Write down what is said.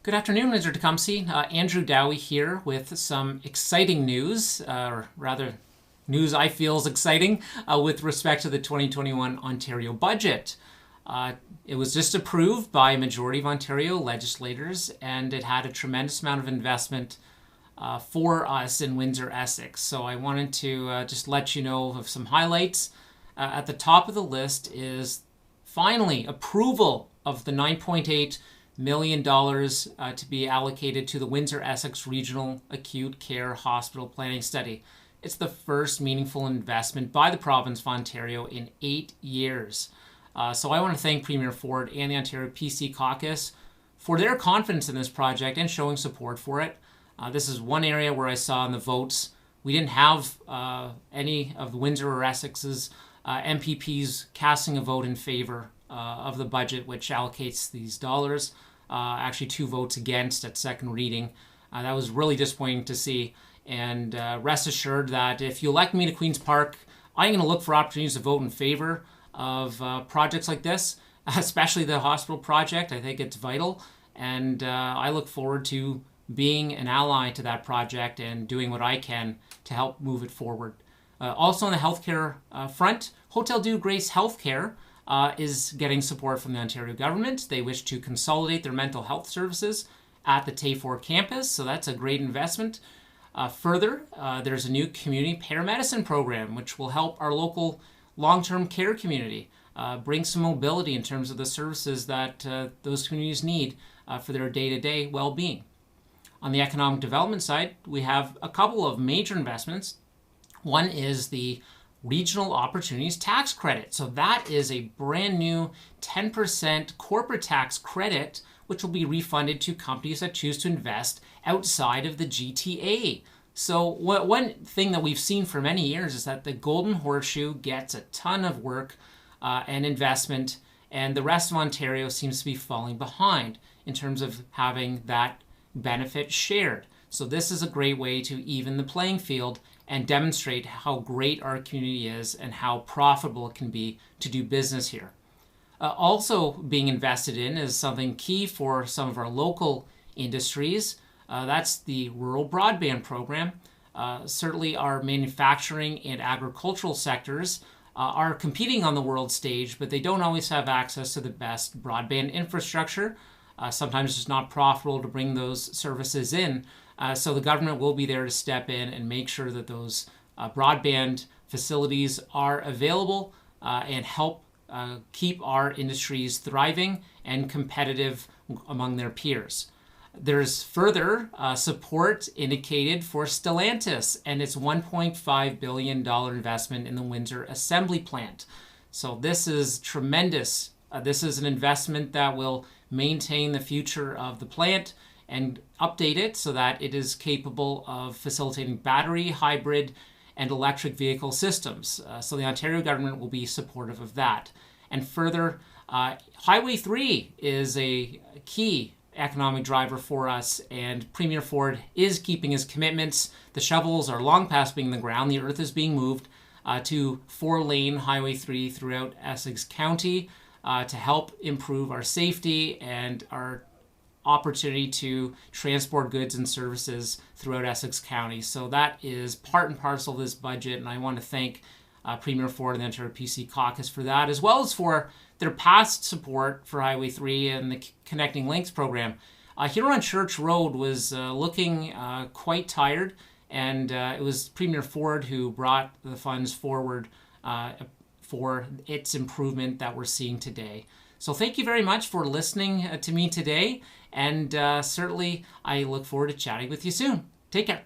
Good afternoon, Windsor Tecumseh. Andrew Dowie here with some exciting news, or rather, news I feel is exciting with respect to the 2021 Ontario budget. It was just approved by a majority of Ontario legislators, and it had a tremendous amount of investment for us in Windsor, Essex. So I wanted to just let you know of some highlights. At the top of the list is finally approval of the $9.8 million to be allocated to the Windsor Essex Regional Acute Care Hospital Planning Study. It's the first meaningful investment by the province of Ontario in 8 years. So I want to thank Premier Ford and the Ontario PC Caucus for their confidence in this project and showing support for it. This is one area where I saw in the votes we didn't have any of the Windsor or Essex's MPPs casting a vote in favor of the budget, which allocates these dollars. Actually, 2 votes against at second reading. That was really disappointing to see. And rest assured that if you elect me to Queen's Park, I'm going to look for opportunities to vote in favor of projects like this, especially the hospital project. I think it's vital. And I look forward to being an ally to that project and doing what I can to help move it forward. Also on the healthcare front, Hotel Dieu Grace Healthcare is getting support from the Ontario government. They wish to consolidate their mental health services at the Tay4 campus, so that's a great investment. Further, there's a new community paramedicine program which will help our local long-term care community bring some mobility in terms of the services that those communities need for their day-to-day well-being. On the economic development side, we have a couple of major investments. One is the Regional Opportunities Tax Credit. So that is a brand new 10% corporate tax credit, which will be refunded to companies that choose to invest outside of the GTA. So one thing that we've seen for many years is that the Golden Horseshoe gets a ton of work and investment, and the rest of Ontario seems to be falling behind in terms of having that benefit shared. So this is a great way to even the playing field and demonstrate how great our community is and how profitable it can be to do business here. Also being invested in is something key for some of our local industries. That's the rural broadband program. Certainly our manufacturing and agricultural sectors are competing on the world stage, but they don't always have access to the best broadband infrastructure. Sometimes it's not profitable to bring those services in. So the government will be there to step in and make sure that those broadband facilities are available and help keep our industries thriving and competitive among their peers. There's further support indicated for Stellantis and its $1.5 billion investment in the Windsor Assembly Plant. So this is tremendous. This is an investment that will maintain the future of the plant and update it so that it is capable of facilitating battery, hybrid, and electric vehicle systems. So the Ontario government will be supportive of that. And further, Highway 3 is a key economic driver for us, and Premier Ford is keeping his commitments. The shovels are long past being in the ground. The earth is being moved to 4-lane Highway 3 throughout Essex County to help improve our safety and our opportunity to transport goods and services throughout Essex County. So that is part and parcel of this budget, and I want to thank Premier Ford and the Ontario PC Caucus for that, as well as for their past support for Highway 3 and the Connecting Links program. Huron Church Road was looking quite tired, and it was Premier Ford who brought the funds forward for its improvement that we're seeing today. So thank you very much for listening to me today, and certainly I look forward to chatting with you soon. Take care.